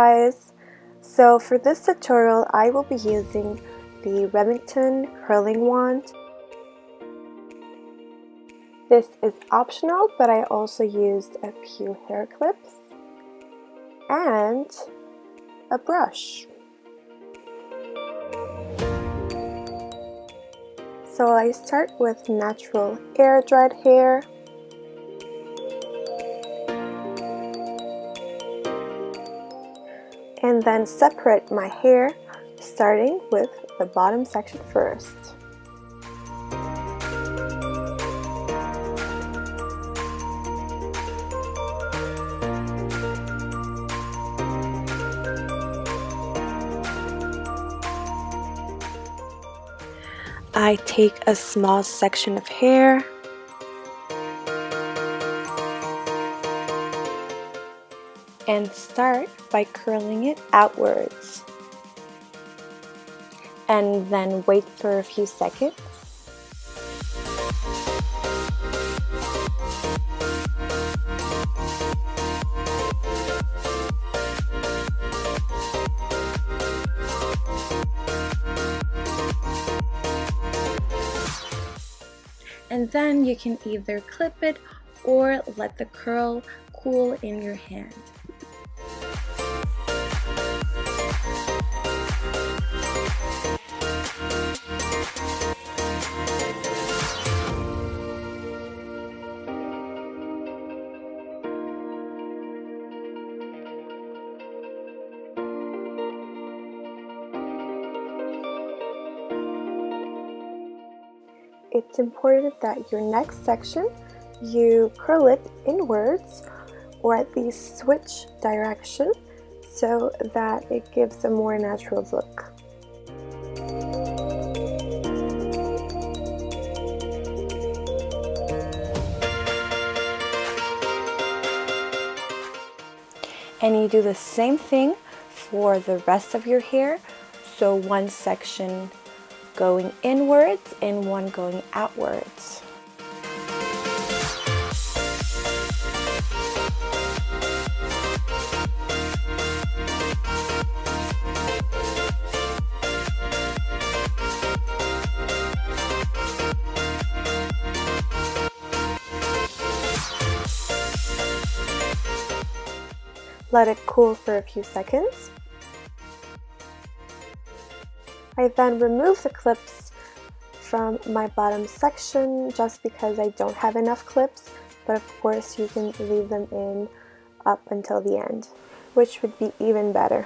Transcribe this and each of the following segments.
guys! So for this tutorial I will be using the Remington curling wand. This is optional, but I also used a few hair clips and a brush. So I start with natural air dried hair. And then separate my hair, starting with the bottom section first. I take a small section of hair and start by curling it outwards, and then wait for a few seconds. And then you can either clip it or let the curl cool in your hand. It's important that your next section, you curl it inwards or at least switch direction so that it gives a more natural look. And you do the same thing for the rest of your hair, so one section going inwards and one going outwards. Let it cool for a few seconds. I then remove the clips from my bottom section just because I don't have enough clips, but of course you can leave them in up until the end, which would be even better.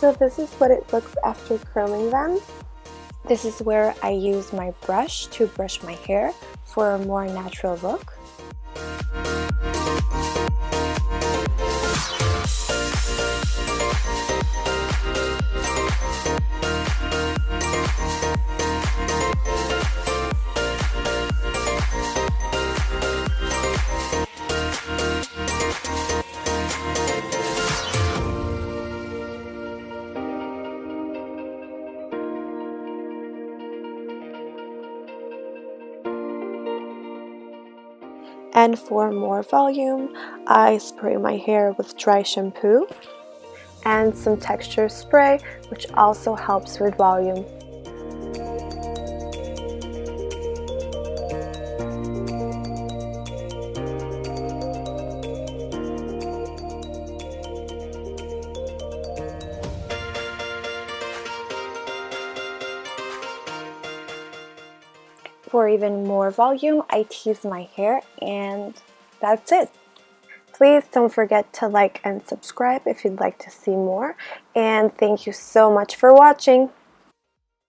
So this is what it looks after curling them. This is where I use my brush to brush my hair for a more natural look. And for more volume, I spray my hair with dry shampoo and some texture spray, which also helps with volume. For even more volume, I tease my hair, and that's it. Please don't forget to like and subscribe if you'd like to see more, and thank you so much for watching.